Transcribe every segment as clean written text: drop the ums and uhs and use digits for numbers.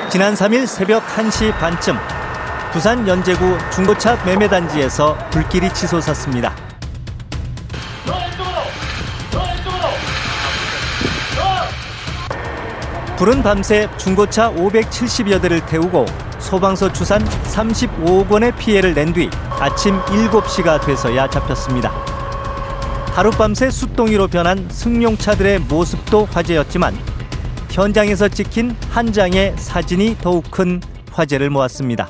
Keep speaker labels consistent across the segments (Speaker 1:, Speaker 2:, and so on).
Speaker 1: 지난 3일 새벽 1시 반쯤 부산 연제구 중고차 매매단지에서 불길이 치솟았습니다. 불은 밤새 중고차 570여 대를 태우고 소방서 추산 35억 원의 피해를 낸 뒤 아침 7시가 돼서야 잡혔습니다. 하룻밤새 숫동이로 변한 승용차들의 모습도 화제였지만 현장에서 찍힌 한 장의 사진이 더욱 큰 화제를 모았습니다.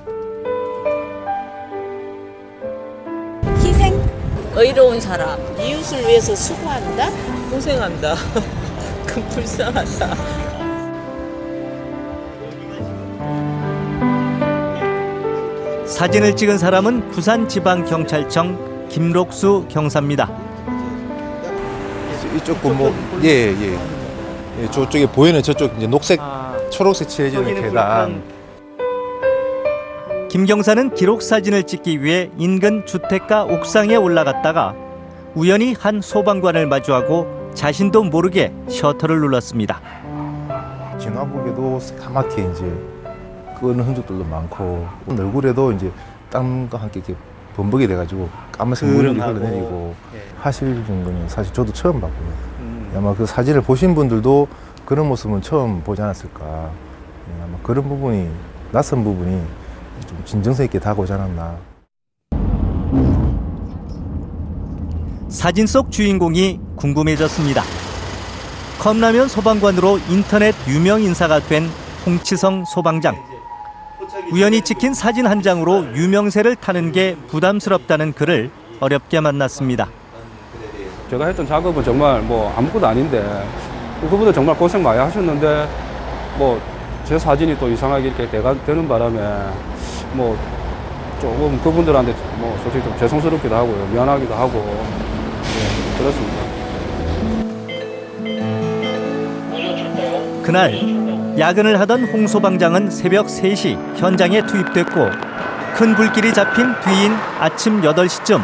Speaker 2: 희생, 의로운 사람, 이웃을 위해서 수고한다,
Speaker 3: 고생한다. 그 불쌍하다.
Speaker 1: 사진을 찍은 사람은 부산지방경찰청 김록수 경사입니다.
Speaker 4: 이쪽 뭐 예. 저쪽에 보이는 저쪽 이제 녹색, 초록색 칠해지는 계단.
Speaker 1: 김 경사는 기록 사진을 찍기 위해 인근 주택가 옥상에 올라갔다가 우연히 한 소방관을 마주하고 자신도 모르게 셔터를 눌렀습니다.
Speaker 4: 지나보기에도 새까맣게 이제 끄는 흔적들도 많고 얼굴에도 이제 땀과 함께 이렇게 범벅이 돼가지고 까만색 물이 흘러내리고 하시는 거는 사실 저도 처음 봤고요. 아마 그 사진을 보신 분들도 그런 모습은 처음 보지 않았을까. 아마 그런 부분이, 낯선 부분이 좀 진정성 있게 다가오지 않았나.
Speaker 1: 사진 속 주인공이 궁금해졌습니다. 컵라면 소방관으로 인터넷 유명 인사가 된 홍치성 소방장. 우연히 찍힌 사진 한 장으로 유명세를 타는 게 부담스럽다는 그를 어렵게 만났습니다.
Speaker 5: 제가 했던 작업은 정말 뭐 아무것도 아닌데 그분들 정말 고생 많이 하셨는데 뭐 제 사진이 또 이상하게 이렇게 되는 바람에 뭐 조금 그분들한테 뭐 솔직히 좀 죄송스럽기도 하고요. 미안하기도 하고 그렇습니다.
Speaker 1: 그날 야근을 하던 홍 소방장은 새벽 3시 현장에 투입됐고 큰 불길이 잡힌 뒤인 아침 8시쯤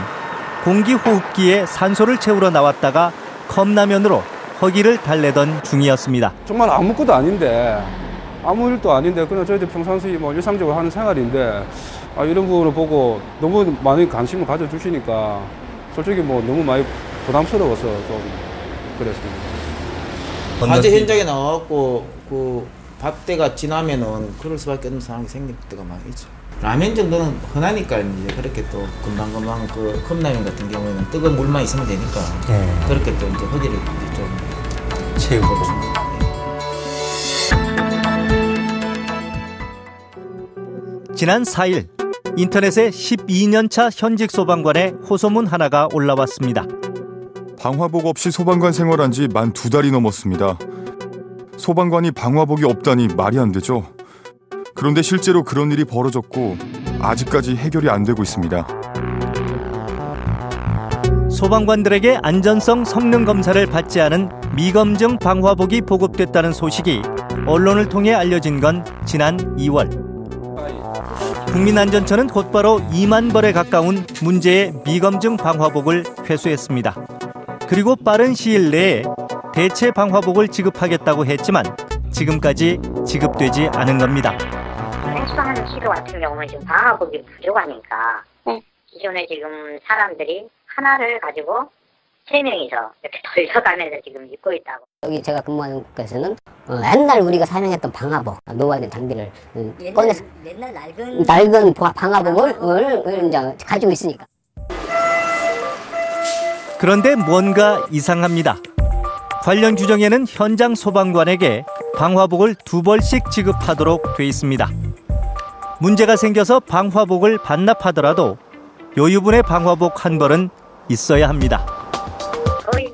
Speaker 1: 공기호흡기에 산소를 채우러 나왔다가 컵라면으로 허기를 달래던 중이었습니다.
Speaker 5: 정말 아무것도 아닌데 아무 일도 아닌데 그냥 저희들 평상시 뭐 일상적으로 하는 생활인데 이런 부분을 보고 너무 많은 관심을 가져주시니까 솔직히 뭐 너무 많이 부담스러워서 좀 그랬습니다.
Speaker 6: 화재 현장에 나와갖고 그 밥때가 지나면은 그럴 수밖에 없는 상황이 생길 때가 많이 있죠. 라면 정도는 흔하니까 이제 그렇게 또 금방금방 그 컵라면 같은 경우에는 뜨거운 물만 있으면 되니까 그렇게 또 이제 허기를 좀
Speaker 1: 채우고. 지난 4일 인터넷에 12년차 현직 소방관의 호소문 하나가 올라왔습니다.
Speaker 7: 방화복 없이 소방관 생활한 지 만 2달이 넘었습니다. 소방관이 방화복이 없다니 말이 안 되죠. 그런데 실제로 그런 일이 벌어졌고 아직까지 해결이 안 되고 있습니다.
Speaker 1: 소방관들에게 안전성 성능 검사를 받지 않은 미검증 방화복이 보급됐다는 소식이 언론을 통해 알려진 건 지난 2월. 국민안전처는 곧바로 2만 벌에 가까운 문제의 미검증 방화복을 회수했습니다. 그리고 빠른 시일 내에 대체 방화복을 지급하겠다고 했지만 지금까지 지급되지 않은 겁니다.
Speaker 8: 수하는 시도 같은 경우는 지금 방화복이 부족하니까 기존에 지금 사람들이 하나를 가지고 3명이서 이렇게 돌려가면서 지금 입고 있다고.
Speaker 9: 여기 제가 근무하는 곳에서는 옛날 우리가 사용했던 방화복, 노화된 장비를 꺼내서 옛날 낡은 방화복을 이제 가지고 있으니까.
Speaker 1: 그런데 뭔가 이상합니다. 관련 규정에는 현장 소방관에게 방화복을 2벌씩 지급하도록 돼 있습니다. 문제가 생겨서 방화복을 반납하더라도 여유분의 방화복 1벌은 있어야 합니다.
Speaker 8: 거의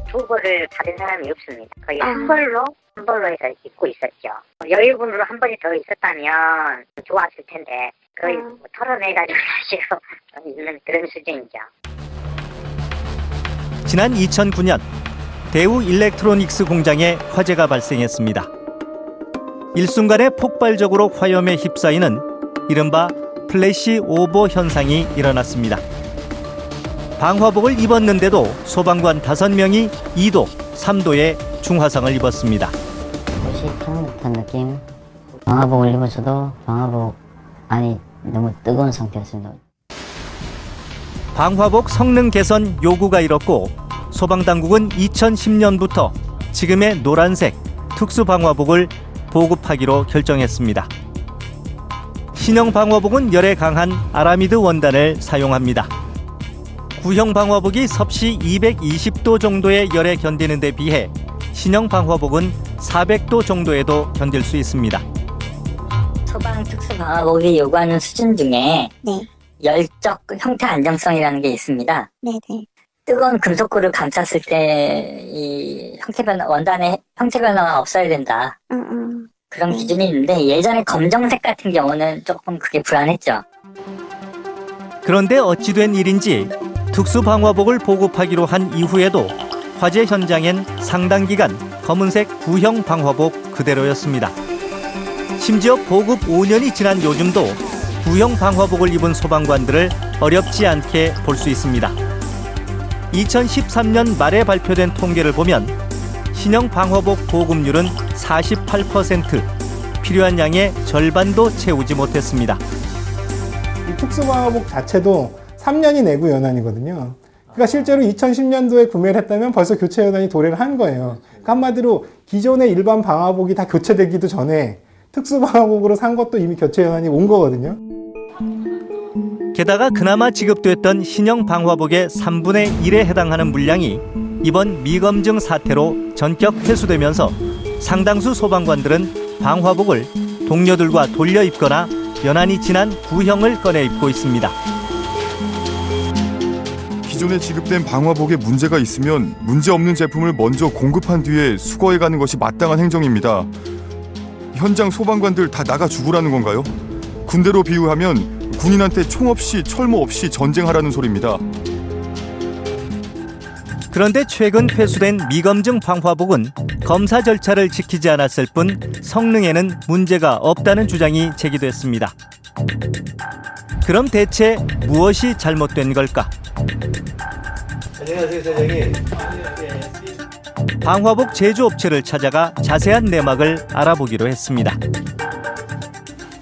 Speaker 8: 2벌을 받은 사람이 없습니다. 거의 한 벌로 해서 입고 있었죠. 여유분으로 1벌이 더 있었다면 좋았을 텐데 거의 털어내가지고 사실 있는 그런 수준이죠.
Speaker 1: 지난 2009년 대우 일렉트로닉스 공장에 화재가 발생했습니다. 일순간에 폭발적으로 화염에 휩싸이는 이른바 플래시 오버 현상이 일어났습니다. 방화복을 입었는데도 소방관 5명이 2도, 3도의 중화상을 입었습니다.
Speaker 9: 어색한 듯한 느낌? 방화복을 입어줘도 방화복 안이 너무 뜨거운 상태였습니다.
Speaker 1: 방화복 성능 개선 요구가 일었고 소방당국은 2010년부터 지금의 노란색 특수 방화복을 보급하기로 결정했습니다. 신형 방화복은 열에 강한 아라미드 원단을 사용합니다. 구형 방화복이 섭씨 220도 정도의 열에 견디는 데 비해 신형 방화복은 400도 정도에도 견딜 수 있습니다.
Speaker 10: 소방 특수 방화복이 요구하는 수준 중에 열적 형태 안정성이라는 게 있습니다. 뜨거운 금속구를 감쌌을 때 이 원단의 형태 변화가 없어야 된다. 그런 기준이 있는데 예전에 검정색 같은 경우는 조금 그게 불안했죠.
Speaker 1: 그런데 어찌된 일인지 특수 방화복을 보급하기로 한 이후에도 화재 현장엔 상당 기간 검은색 구형 방화복 그대로였습니다. 심지어 보급 5년이 지난 요즘도 구형 방화복을 입은 소방관들을 어렵지 않게 볼 수 있습니다. 2013년 말에 발표된 통계를 보면 신형 방화복 보급률은 48%, 필요한 양의 절반도 채우지 못했습니다.
Speaker 11: 이 특수방화복 자체도 3년이 내구 연한이거든요. 그러니까 실제로 2010년도에 구매를 했다면 벌써 교체 연한이 도래를 한 거예요. 그러니까 한마디로 기존의 일반 방화복이 다 교체되기도 전에 특수방화복으로 산 것도 이미 교체 연한이 온 거거든요.
Speaker 1: 게다가 그나마 지급됐던 신형 방화복의 3분의 1에 해당하는 물량이 이번 미검증 사태로 전격 회수되면서 상당수 소방관들은 방화복을 동료들과 돌려 입거나 연한이 지난 구형을 꺼내 입고 있습니다.
Speaker 7: 기존에 지급된 방화복에 문제가 있으면 문제없는 제품을 먼저 공급한 뒤에 수거해가는 것이 마땅한 행정입니다. 현장 소방관들 다 나가 죽으라는 건가요? 군대로 비유하면 군인한테 총 없이 철모 없이 전쟁하라는 소리입니다.
Speaker 1: 그런데 최근 회수된 미검증 방화복은 검사 절차를 지키지 않았을 뿐 성능에는 문제가 없다는 주장이 제기됐습니다. 그럼 대체 무엇이 잘못된 걸까?
Speaker 12: 안녕하세요, 사장님.
Speaker 1: 방화복 제조업체를 찾아가 자세한 내막을 알아보기로 했습니다.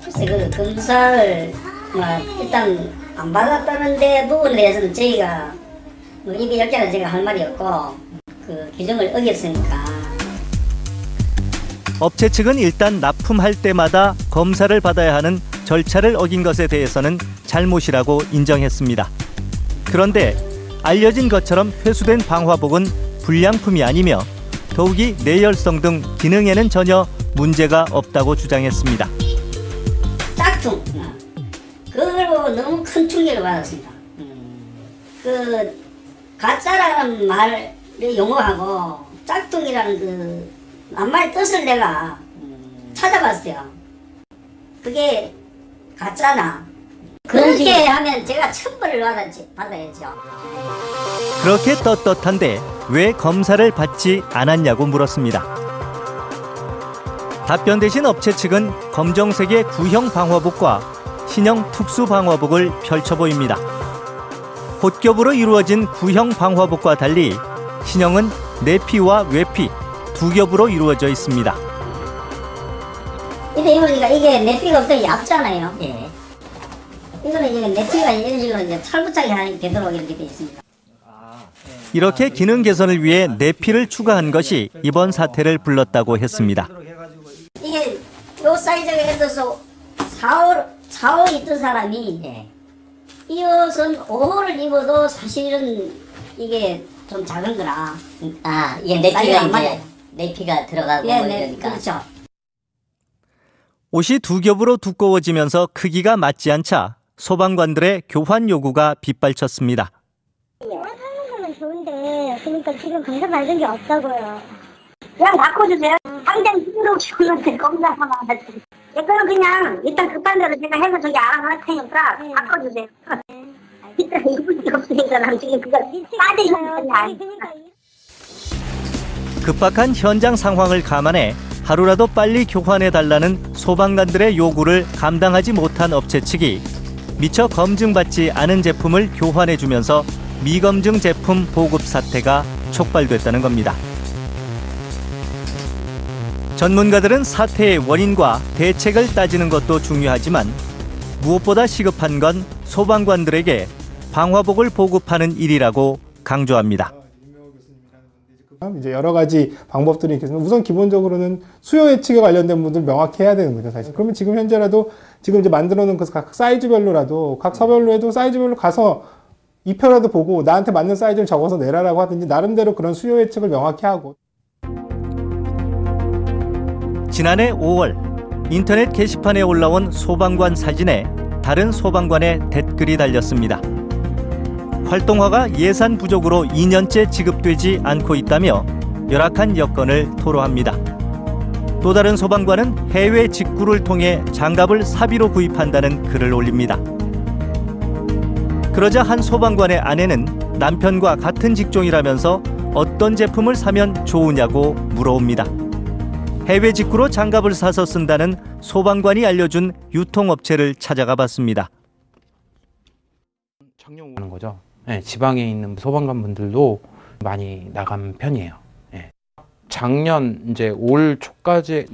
Speaker 9: 글쎄, 그 검사를 일단 안 받았다는 데 부분에 대해서는 저희가 입이 열자는 제가 할 말이 없고 그 규정을 어겼으니까.
Speaker 1: 업체 측은 일단 납품할 때마다 검사를 받아야 하는 절차를 어긴 것에 대해서는 잘못이라고 인정했습니다. 그런데 알려진 것처럼 회수된 방화복은 불량품이 아니며 더욱이 내열성 등 기능에는 전혀 문제가 없다고 주장했습니다.
Speaker 9: 짝퉁. 그걸 보고 너무 큰 충격을 받았습니다. 그 가짜라는 말을 용어하고 짝퉁이라는 그 낱말 뜻을 내가 찾아봤어요. 그게 가짜나 그렇게 하면 제가 처벌을 받아야죠.
Speaker 1: 그렇게 떳떳한데 왜 검사를 받지 않았냐고 물었습니다. 답변 대신 업체 측은 검정색의 구형 방화복과 신형 특수 방화복을 펼쳐 보입니다. 봇겹으로 이루어진 구형 방화복과 달리 신형은 내피와 외피 두 겹으로 이루어져 있습니다.
Speaker 9: 이래 입으니까 이게 내피가 없더 얇잖아요. 예. 이거는 이제 내피가 이런 식으로 이제 철부착이 되도록 이렇게 되어 있습니다.
Speaker 1: 이렇게 기능 개선을 위해 내피를 추가한 것이 이번 사태를 불렀다고 했습니다.
Speaker 9: 이게 요 사이즈가 예를 들어서 4호 있던 사람이 이 옷은 5호를 입어도 사실은 이게 좀 작은 거라.
Speaker 10: 아, 이게 내피가 이제 내피가 들어가고
Speaker 9: 이러니까. 그렇죠.
Speaker 1: 옷이 두 겹으로 두꺼워지면서 크기가 맞지 않자 소방관들의 교환 요구가 빗발쳤습니다.
Speaker 13: 하는 건 좋은데 그러니까 지금 검사 받은 게 없다고요. 그냥 바꿔주세요. 당장 힘으로 주는데 검사만 하지. 이거는 그냥 일단 급한 대로 제가 해서 저기 알아서 할 테니까 바꿔주세요. 일단 입을 게 없으니까 난 지금 그거 빠지는 거야.
Speaker 1: 급박한 현장 상황을 감안해 하루라도 빨리 교환해달라는 소방관들의 요구를 감당하지 못한 업체 측이 미처 검증받지 않은 제품을 교환해주면서 미검증 제품 보급 사태가 촉발됐다는 겁니다. 전문가들은 사태의 원인과 대책을 따지는 것도 중요하지만 무엇보다 시급한 건 소방관들에게 방화복을 보급하는 일이라고 강조합니다.
Speaker 11: 이제 여러 가지 방법들이 있겠지만 우선 기본적으로는 수요 예측에 관련된 분들 명확히 해야 되는 거죠, 사실. 그러면 지금 현재라도 지금 이제 만들어 놓은 각 사이즈별로라도 각 서별로에도 사이즈별로 가서 입혀라도 보고 나한테 맞는 사이즈를 적어서 내라라고 하든지 나름대로 그런 수요 예측을 명확히 하고.
Speaker 1: 지난해 5월 인터넷 게시판에 올라온 소방관 사진에 다른 소방관의 댓글이 달렸습니다. 활동화가 예산 부족으로 2년째 지급되지 않고 있다며 열악한 여건을 토로합니다. 또 다른 소방관은 해외 직구를 통해 장갑을 사비로 구입한다는 글을 올립니다. 그러자 한 소방관의 아내는 남편과 같은 직종이라면서 어떤 제품을 사면 좋으냐고 물어옵니다. 해외 직구로 장갑을 사서 쓴다는 소방관이 알려준 유통업체를 찾아가 봤습니다.
Speaker 12: 하는 거죠. 네, 지방에 있는 소방관분들도 많이 나간 편이에요. 네. 작년 이제 올 초까지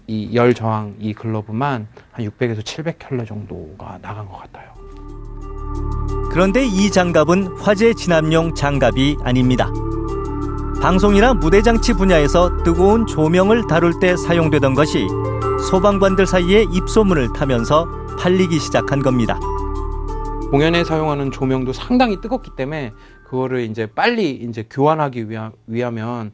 Speaker 12: 이 열 저항 이 글러브만 한 600에서 700켤레 정도가 나간 것 같아요.
Speaker 1: 그런데 이 장갑은 화재 진압용 장갑이 아닙니다. 방송이나 무대장치 분야에서 뜨거운 조명을 다룰 때 사용되던 것이 소방관들 사이에 입소문을 타면서 팔리기 시작한 겁니다.
Speaker 12: 공연에 사용하는 조명도 상당히 뜨겁기 때문에 그거를 이제 빨리 이제 교환하기 위하면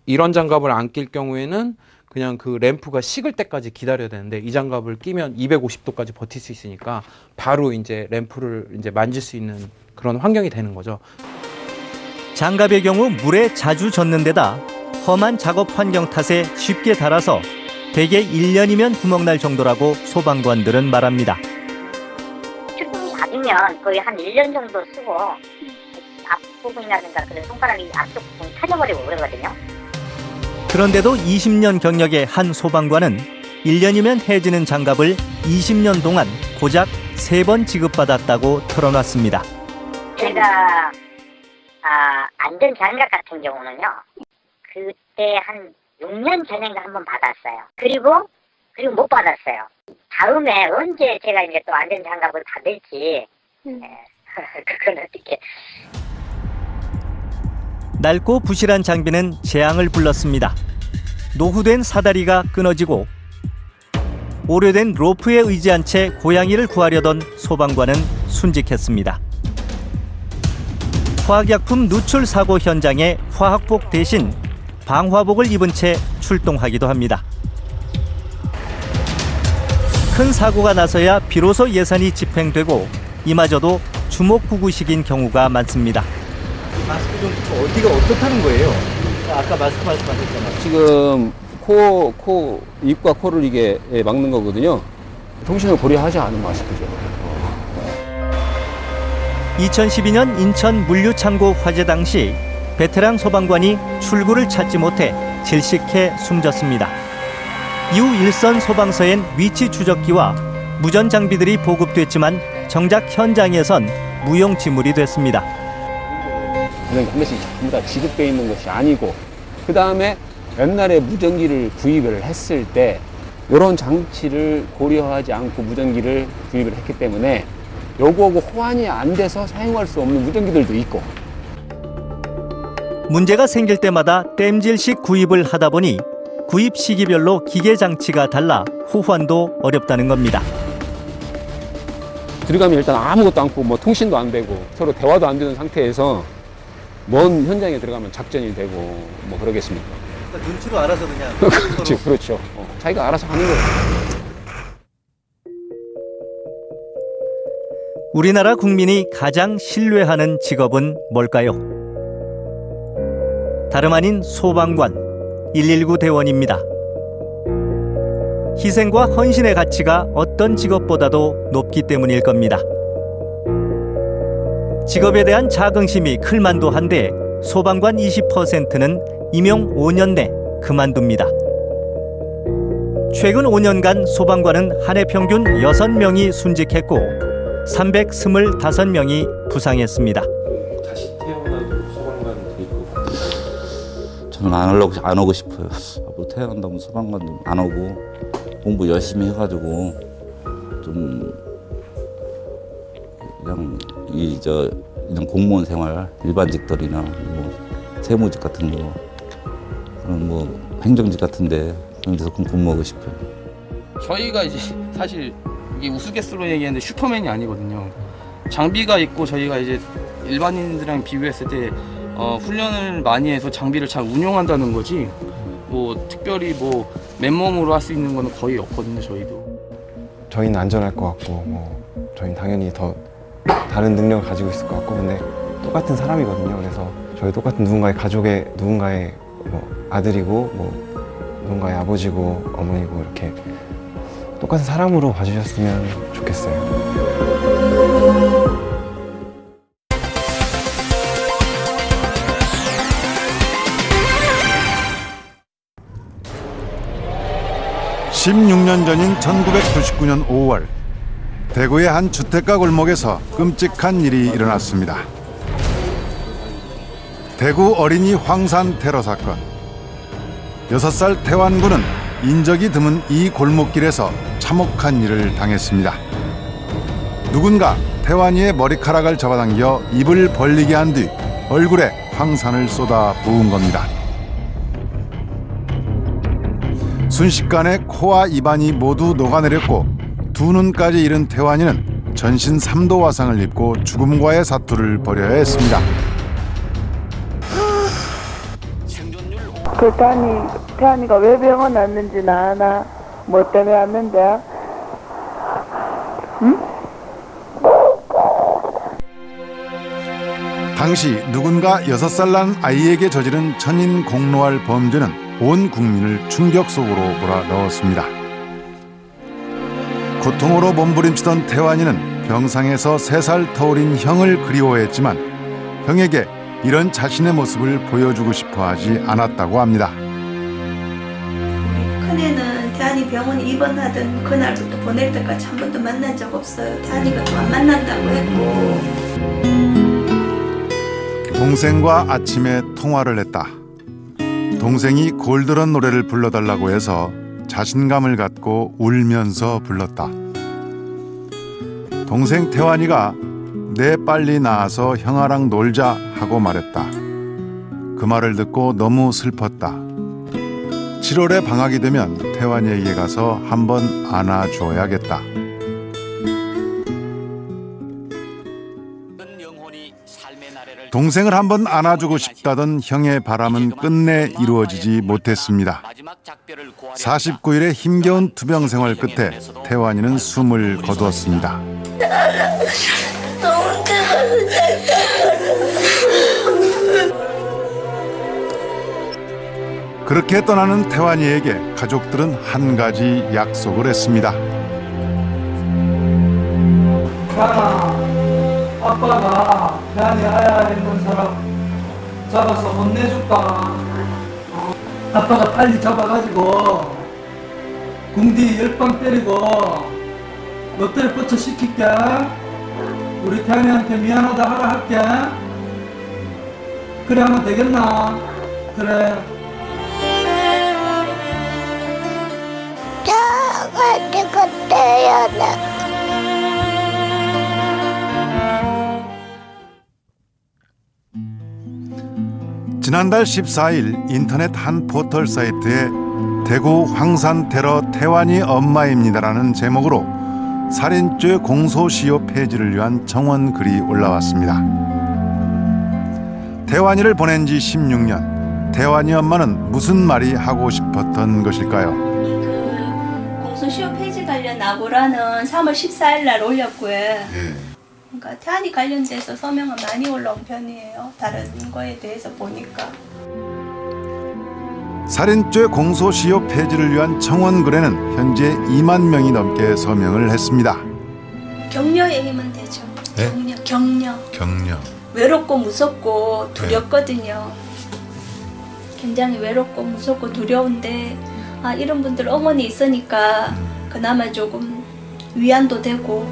Speaker 12: 이런 장갑을 안 낄 경우에는 그냥 그 램프가 식을 때까지 기다려야 되는데 이 장갑을 끼면 250도까지 버틸 수 있으니까 바로 이제 램프를 이제 만질 수 있는 그런 환경이 되는 거죠.
Speaker 1: 장갑의 경우 물에 자주 젖는 데다 험한 작업 환경 탓에 쉽게 닳아서 대개 1년이면 구멍날 정도라고 소방관들은 말합니다.
Speaker 8: 출동이 잦으면 거의 한 1년 정도 쓰고 앞부분이라든가 그런 손가락이 앞쪽 부분이 터져버리고 그러거든요.
Speaker 1: 그런데도 20년 경력의 한 소방관은 1년이면 해지는 장갑을 20년 동안 고작 3번 지급받았다고 털어놨습니다.
Speaker 8: 제가 안전장갑 같은 경우는요. 그때 한 6년 전인가 한번 받았어요. 그리고 못 받았어요. 다음에 언제 제가 이제 또 안전장갑을 받을지 그건 어떻게.
Speaker 1: 낡고 부실한 장비는 재앙을 불렀습니다. 노후된 사다리가 끊어지고 오래된 로프에 의지한 채 고양이를 구하려던 소방관은 순직했습니다. 화학약품 누출 사고 현장에 화학복 대신 방화복을 입은 채 출동하기도 합니다. 큰 사고가 나서야 비로소 예산이 집행되고 이마저도 주목구구식인 경우가 많습니다.
Speaker 14: 마스크 좀 어디가 어떻다는 거예요? 아까 마스크 말씀하셨잖아요.
Speaker 5: 지금 입과 코를 이게 막는 거거든요. 통신을 고려하지 않은 마스크죠.
Speaker 1: 2012년 인천 물류창고 화재 당시 베테랑 소방관이 출구를 찾지 못해 질식해 숨졌습니다. 이후 일선 소방서엔 위치 추적기와 무전 장비들이 보급됐지만 정작 현장에선 무용지물이 됐습니다.
Speaker 5: 그런 것이 전부 다 지급되어 있는 것이 아니고 그 다음에 옛날에 무전기를 구입을 했을 때 이런 장치를 고려하지 않고 무전기를 구입을 했기 때문에 요거하고 호환이 안 돼서 사용할 수 없는 무전기들도 있고.
Speaker 1: 문제가 생길 때마다 땜질식 구입을 하다 보니 구입 시기별로 기계 장치가 달라 호환도 어렵다는 겁니다.
Speaker 5: 들어가면 일단 아무것도 않고 뭐 통신도 안 되고 서로 대화도 안 되는 상태에서 먼 현장에 들어가면 작전이 되고 뭐 그러겠습니까?
Speaker 14: 그러니까 눈치로 알아서 그냥.
Speaker 5: 그렇죠. 자기가 알아서 하는 거예요.
Speaker 1: 우리나라 국민이 가장 신뢰하는 직업은 뭘까요? 다름 아닌 소방관, 119 대원입니다. 희생과 헌신의 가치가 어떤 직업보다도 높기 때문일 겁니다. 직업에 대한 자긍심이 클만도 한데 소방관 20%는 임용 5년 내 그만둡니다. 최근 5년간 소방관은 한 해 평균 6명이 순직했고 325명이 부상했습니다.
Speaker 15: 다시 태어나도 소방관 될 것 같아요.
Speaker 16: 저는 안 오고 싶어요. 앞으로
Speaker 15: 태어난다면 소방관도 안 오고 공부 열심히 해가지고 좀 그냥 이런 공무원 생활, 일반직들이나 뭐 세무직 같은 거, 그런 뭐 행정직 같은데 그런 데서 근무하고 싶어요.
Speaker 16: 저희가 이제 사실 이게 우스갯소리로 얘기하는데 슈퍼맨이 아니거든요. 장비가 있고 저희가 이제 일반인들이랑 비교했을 때 훈련을 많이 해서 장비를 잘 운용한다는 거지 뭐 특별히 뭐 맨몸으로 할 수 있는 거는 거의 없거든요.
Speaker 17: 저희는 안전할 것 같고 뭐 저희는 당연히 더 다른 능력을 가지고 있을 것 같고 근데 똑같은 사람이거든요. 그래서 저희 똑같은 누군가의 뭐 아들이고 뭐 누군가의 아버지고 어머니고 이렇게 똑같은 사람으로 봐주셨으면 좋겠어요.
Speaker 18: 16년 전인 1999년 5월 대구의 한 주택가 골목에서 끔찍한 일이 일어났습니다. 대구 어린이 황산 테러 사건. 6살 태완군은 인적이 드문 이 골목길에서 참혹한 일을 당했습니다. 누군가 태완이의 머리카락을 잡아당겨 입을 벌리게 한 뒤 얼굴에 황산을 쏟아 부은 겁니다. 순식간에 코와 입안이 모두 녹아내렸고 두 눈까지 잃은 태완이는 전신 3도 화상을 입고 죽음과의 사투를 벌여야 했습니다.
Speaker 19: 그 태완이가 왜 병원 왔는지 나 아나? 뭐 때문에 왔는데? 응?
Speaker 18: 당시 누군가 6살 난 아이에게 저지른 천인공노할 범죄는 온 국민을 충격 속으로 몰아넣었습니다. 고통으로 몸부림치던 태완이는 병상에서 3살 터울인 형을 그리워했지만 형에게 이런 자신의 모습을 보여주고 싶어 하지 않았다고 합니다.
Speaker 20: 우리 큰애는 태안이 병원에 입원하던 그날부터 보낼 때까지 한 번도 만난 적 없어요. 태안이가 또 안 만난다고 했고.
Speaker 18: 동생과 아침에 통화를 했다. 동생이 골드런 노래를 불러달라고 해서 자신감을 갖고 울면서 불렀다. 동생 태완이가 내 빨리 나와서 형아랑 놀자 하고 말했다. 그 말을 듣고 너무 슬펐다. 7월에 방학이 되면 태완이에게 가서 한번 안아줘야겠다. 동생을 한번 안아주고 싶다던 형의 바람은 끝내 이루어지지 못했습니다. 49일의 힘겨운 투병 생활 끝에 태완이는 숨을 거두었습니다. 그렇게 떠나는 태완이에게 가족들은 한 가지 약속을 했습니다.
Speaker 21: 아빠가 태안이 아야 했는 사람 잡아서 혼내줄까? 아빠가 빨리 잡아가지고 궁디 10방 때리고 롯데리 포처 시킬게. 우리 태안이한테 미안하다 하라 할게. 그래 하면 되겠나? 그래.
Speaker 13: 가지고 태어나.
Speaker 18: 지난달 14일 인터넷 한 포털 사이트에 대구 황산 테러 태완이 엄마입니다라는 제목으로 살인죄 공소시효 폐지를 위한 청원 글이 올라왔습니다. 태완이를 보낸 지 16년. 태완이 엄마는 무슨 말이 하고 싶었던 것일까요?
Speaker 20: 공소시효 폐지 관련 나고라는 3월 14일 날 올렸고요. 그러니까 태안이 관련돼서 서명은 많이 올라온 편이에요. 다른 거에 대해서 보니까.
Speaker 18: 살인죄 공소시효 폐지를 위한 청원글에는 현재 2만 명이 넘게 서명을 했습니다.
Speaker 20: 격려행위면 되죠.
Speaker 18: 네?
Speaker 20: 격려. 외롭고 무섭고 두렵거든요. 굉장히 외롭고 무섭고 두려운데 이런 분들 어머니 있으니까 그나마 조금 위안도 되고.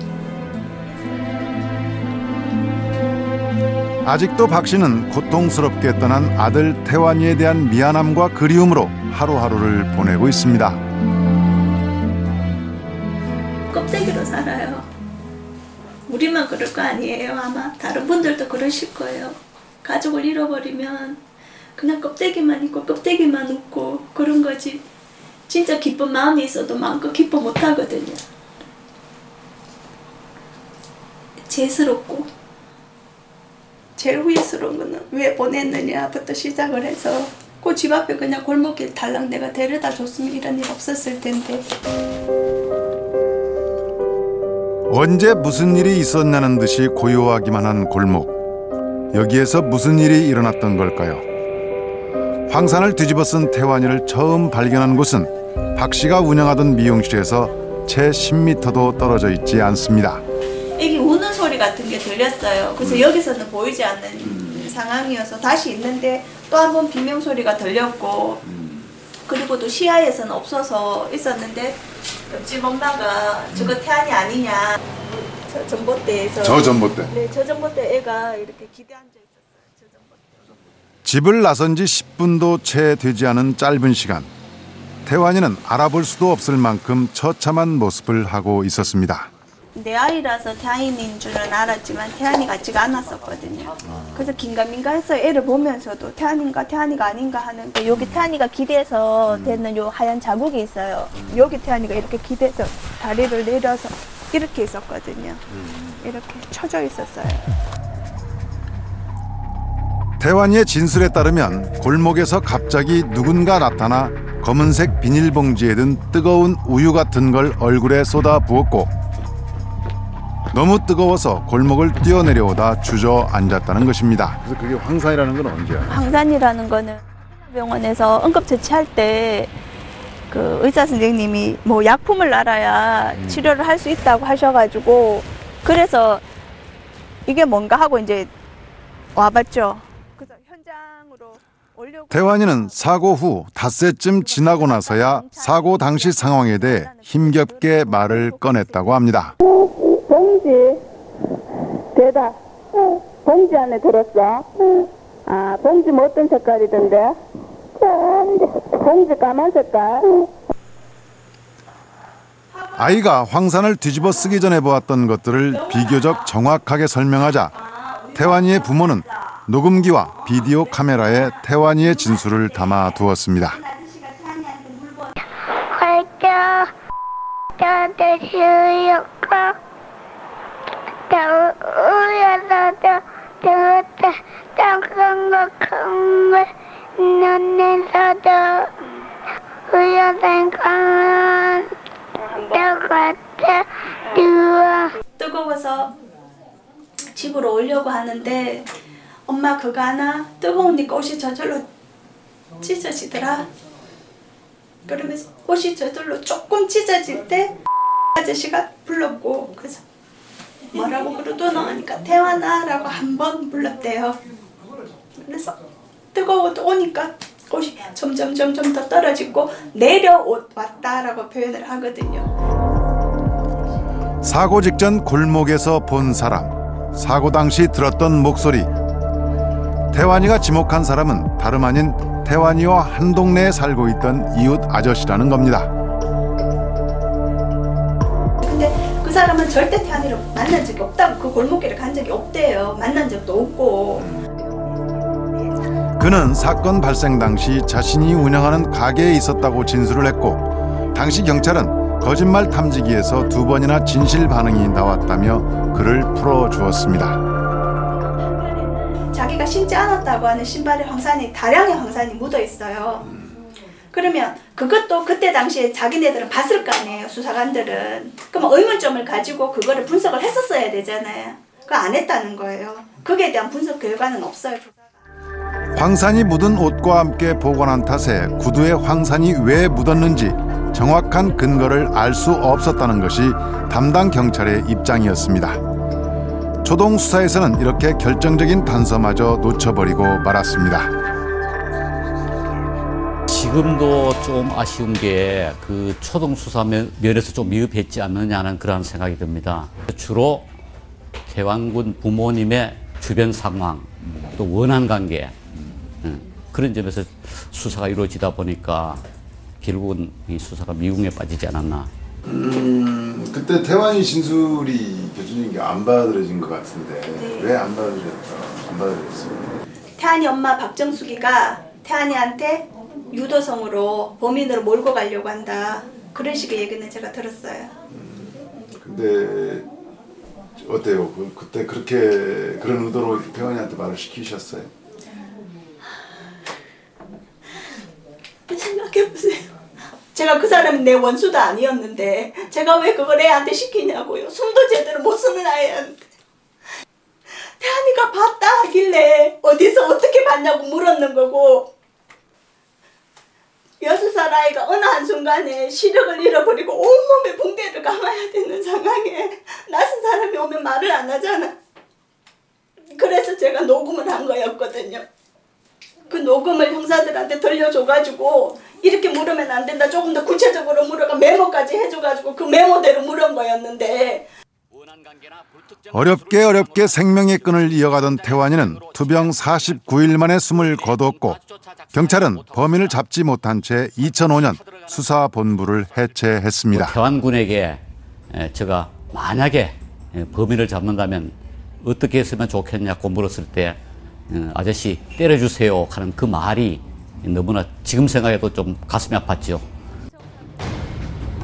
Speaker 18: 아직도 박 씨는 고통스럽게 떠난 아들 태환이에 대한 미안함과 그리움으로 하루하루를 보내고 있습니다.
Speaker 20: 껍데기로 살아요. 우리만 그럴 거 아니에요. 아마 다른 분들도 그러실 거예요. 가족을 잃어버리면 그냥 껍데기만 있고 껍데기만 웃고 그런 거지. 진짜 기쁜 마음이 있어도 마음껏 기뻐 못 하거든요. 죄스럽고 제일 후회스러운 거는 왜 보냈느냐부터 시작을 해서 그 집 앞에 그냥 골목길 달랑 내가 데려다 줬으면 이런 일 없었을 텐데.
Speaker 18: 언제 무슨 일이 있었냐는 듯이 고요하기만 한 골목. 여기에서 무슨 일이 일어났던 걸까요? 황산을 뒤집어 쓴 태환이를 처음 발견한 곳은 박 씨가 운영하던 미용실에서 채 10m도 떨어져 있지 않습니다.
Speaker 20: 애기 우는 소리 같은 게 들렸어요. 그래서 여기서는 보이지 않는 상황이어서 다시 있는데 또 한 번 비명 소리가 들렸고 그리고 또 시야에서는 없어서 있었는데 옆집 엄마가 저거 태안이 아니냐. 저 전봇대에서.
Speaker 18: 저 전봇대?
Speaker 20: 네, 저 전봇대 애가 이렇게 기대 앉아 있었어요.
Speaker 18: 집을 나선 지 10분도 채 되지 않은 짧은 시간. 태환이는 알아볼 수도 없을 만큼 처참한 모습을 하고 있었습니다.
Speaker 20: 내 아이라서 태안인 줄은 알았지만 태안이 같지가 않았었거든요. 그래서 긴가민가 해서 애를 보면서도 태안인가 태안이가 아닌가 하는 여기 태안이가 기대서 되는 요 하얀 자국이 있어요. 여기 태안이가 이렇게 기대서 다리를 내려서 이렇게 있었거든요. 이렇게 쳐져 있었어요.
Speaker 18: 태환이의 진술에 따르면 골목에서 갑자기 누군가 나타나 검은색 비닐봉지에 든 뜨거운 우유 같은 걸 얼굴에 쏟아 부었고 너무 뜨거워서 골목을 뛰어내려오다 주저앉았다는 것입니다. 그래서 그게 황산이라는 건 언제야?
Speaker 20: 황산이라는 거는 병원에서 응급처치할 때 그 의사 선생님이 뭐 약품을 알아야 치료를 할 수 있다고 하셔가지고 그래서 이게 뭔가 하고 이제 와봤죠. 그래서 현장으로 오려고.
Speaker 18: 태환이는 사고 후 닷새쯤 지나고 나서야 사고 당시 상황에 대해 힘겹게 말을 꺼냈다고 합니다.
Speaker 19: 봉지 대다 봉지 안에 들었어. 아 봉지 뭐 어떤 색깔이던데? 봉지 까만 색깔.
Speaker 18: 아이가 황산을 뒤집어 쓰기 전에 보았던 것들을 비교적 정확하게 설명하자 태환이의 부모는 녹음기와 비디오 카메라에 태환이의 진술을 담아 두었습니다.
Speaker 20: 뜨거워서 집으로 오려고 하는데 엄마 그거 하나 뜨거우니까 옷이 저절로 찢어지더라. 그러면서 옷이 저절로 조금 찢어질 때 아저씨가 불렀고 그래서 뭐라고 부르더노 하니까 태환아 라고 한 번 불렀대요. 그래서 뜨거워도 오니까 옷이 점점 더 떨어지고 내려왔다라고 표현을 하거든요.
Speaker 18: 사고 직전 골목에서 본 사람, 사고 당시 들었던 목소리. 태환이가 지목한 사람은 다름 아닌 태환이와 한 동네에 살고 있던 이웃 아저씨라는 겁니다.
Speaker 20: 근데 그 사람은 절대 태환이를 만난 적이 없다고 그 골목길에 간 적이 없대요. 만난 적도 없고.
Speaker 18: 그는 사건 발생 당시 자신이 운영하는 가게에 있었다고 진술을 했고 당시 경찰은 거짓말 탐지기에서 2번이나 진실 반응이 나왔다며 그를 풀어주었습니다.
Speaker 20: 자기가 신지 않았다고 하는 신발에 다량의 황산이 묻어 있어요. 그러면 그것도 그때 당시에 자기네들은 봤을 거 아니에요, 수사관들은. 그럼 의문점을 가지고 그거를 분석을 했었어야 되잖아요. 그거 안 했다는 거예요. 거기에 대한 분석 결과는 없어요.
Speaker 18: 황산이 묻은 옷과 함께 보관한 탓에 구두에 황산이 왜 묻었는지 정확한 근거를 알 수 없었다는 것이 담당 경찰의 입장이었습니다. 초동 수사에서는 이렇게 결정적인 단서마저 놓쳐버리고 말았습니다.
Speaker 2: 지금도 좀 아쉬운 게 그 초동 수사 면에서 좀 미흡했지 않느냐는 그런 생각이 듭니다. 주로 태환군 부모님의 주변 상황, 또 원한 관계 그런 점에서 수사가 이루어지다 보니까 결국은 이 수사가 미궁에 빠지지 않았나.
Speaker 18: 그때 태환이 진술이 교수님 안 받아들여진 것 같은데
Speaker 20: 네.
Speaker 18: 왜 안 받아들였어요?
Speaker 20: 태환이 엄마 박정숙이가 태환이한테 유도성으로 범인으로 몰고 가려고 한다. 그런 식의 얘기는 제가 들었어요.
Speaker 18: 근데 어때요? 그때 그렇게 그런 의도로 태환이한테 말을 시키셨어요?
Speaker 20: 생각해보세요. 제가 그 사람이 내 원수도 아니었는데 제가 왜 그걸 애한테 시키냐고요. 숨도 제대로 못 쓰는 아이한테. 태환이가 봤다 하길래 어디서 어떻게 봤냐고 물었는 거고 6살 아이가 어느 한순간에 시력을 잃어버리고 온몸에 붕대를 감아야 되는 상황에 낯선 사람이 오면 말을 안 하잖아. 그래서 제가 녹음을 한 거였거든요. 그 녹음을 형사들한테 들려줘가지고 이렇게 물으면 안 된다. 조금 더 구체적으로 물어가 메모까지 해줘가지고 그 메모대로 물은 거였는데
Speaker 18: 어렵게 생명의 끈을 이어가던 태환이는 투병 49일 만에 숨을 거두었고 경찰은 범인을 잡지 못한 채 2005년 수사본부를 해체했습니다.
Speaker 2: 태환 군에게 제가 만약에 범인을 잡는다면 어떻게 했으면 좋겠냐고 물었을 때 아저씨 때려주세요 하는 그 말이 너무나 지금 생각해도 좀 가슴이 아팠죠.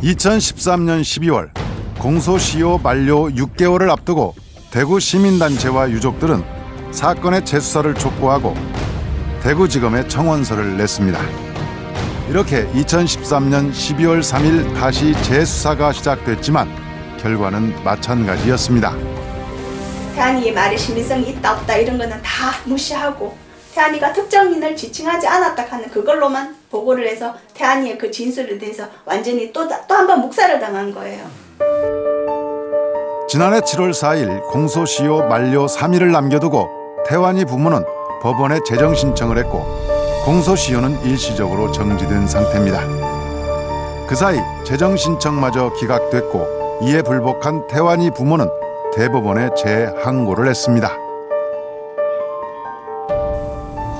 Speaker 18: 2013년 12월 공소시효 만료 6개월을 앞두고 대구 시민단체와 유족들은 사건의 재수사를 촉구하고 대구지검에 청원서를 냈습니다. 이렇게 2013년 12월 3일 다시 재수사가 시작됐지만 결과는 마찬가지였습니다.
Speaker 20: 태환이의 말에 신빙성이 있다 없다 이런 거는 다 무시하고 태환이가 특정인을 지칭하지 않았다 하는 그걸로만 보고를 해서 태환이의 그 진술에 대해서 완전히 또 한 번 묵살을 당한 거예요.
Speaker 18: 지난해 7월 4일 공소시효 만료 3일을 남겨두고 태환이 부모는 법원에 재정 신청을 했고 공소시효는 일시적으로 정지된 상태입니다. 그 사이 재정 신청마저 기각됐고 이에 불복한 태환이 부모는 대법원에 재항고를 했습니다.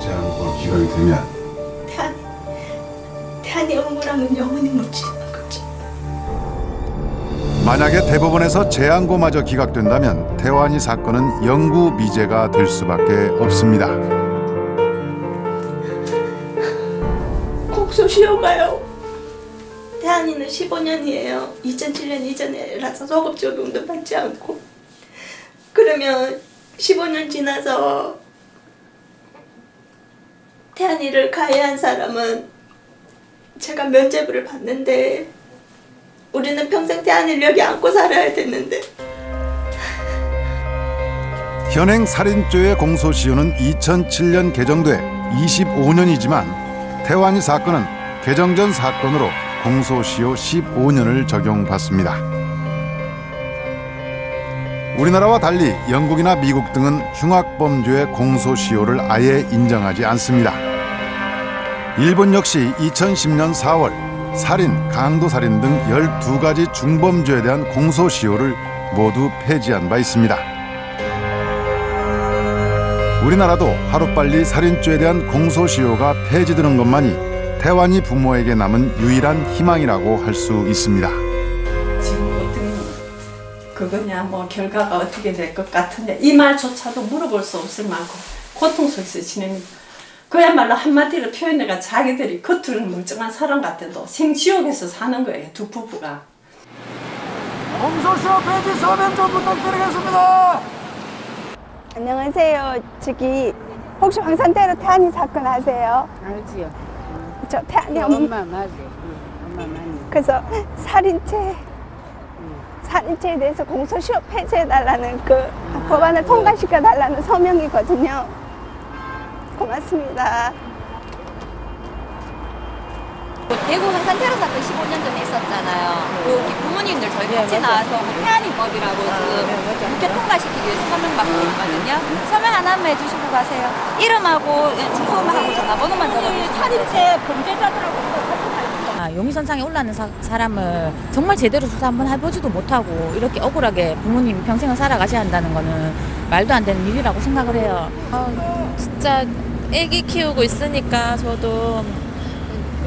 Speaker 18: 재항고 기각이 되면
Speaker 20: 태환이 억울함은 영원히 묻히는 거죠.
Speaker 18: 만약에 대법원에서 재항고마저 기각된다면 태환이 사건은 영구 미제가 될 수밖에 없습니다.
Speaker 20: 공소시효가요. 태환이는 15년이에요. 2007년 이전이라서 소급적용도 받지 않고 그러면 15년 지나서 태환이를 가해한 사람은 제가 면죄부를 받는데 우리는 평생 태환이를 여기 안고 살아야 됐는데
Speaker 18: 현행 살인죄의 공소시효는 2007년 개정돼 25년이지만 태환이 사건은 개정 전 사건으로 공소시효 15년을 적용받습니다. 우리나라와 달리 영국이나 미국 등은 흉악범죄의 공소시효를 아예 인정하지 않습니다. 일본 역시 2010년 4월 살인, 강도살인 등 12가지 중범죄에 대한 공소시효를 모두 폐지한 바 있습니다. 우리나라도 하루빨리 살인죄에 대한 공소시효가 폐지되는 것만이 태환이 부모에게 남은 유일한 희망이라고 할 수 있습니다.
Speaker 3: 지금 어떤 그거냐 뭐 결과가 어떻게 될 것 같은데 이 말조차도 물어볼 수 없을 만큼 고통 속에서 지냅니다. 그야말로 한마디로 표현해가 자기들이 겉으로는 멀쩡한 사람 같아도 생지옥에서 사는 거예요, 두 부부가.
Speaker 21: 공소시효 폐지 서명 좀 부탁드리겠습니다.
Speaker 22: 안녕하세요. 저기 혹시 황산태로 태환이 사건 아세요?
Speaker 23: 알지요.
Speaker 22: 저 태환이
Speaker 23: 엄마 맞지. 엄마 맞네.
Speaker 22: 그래서 살인죄에 대해서 공소시효 폐지해달라는 그 법안을 통과시켜달라는 서명이거든요. 고맙습니다.
Speaker 24: 대구 황산테러 사건 15년 전에 있었잖아요. 여기 부모님들 저희 같이 나와서 태환이법이라고 지금 국회 통과시키기 위해서 서명 받고 있거든요. 서명 하나만 해주시고 가세요. 이름하고 주소만 하고 전화번호만 적어주세요.
Speaker 23: 살인죄 범죄자들하고
Speaker 4: 용의선상에 올라가는 사람을 정말 제대로 수사 한번 해보지도 못하고 이렇게 억울하게 부모님 평생을 살아가셔야 한다는 거는 말도 안 되는 일이라고 생각을 해요.
Speaker 6: 진짜 애기 키우고 있으니까 저도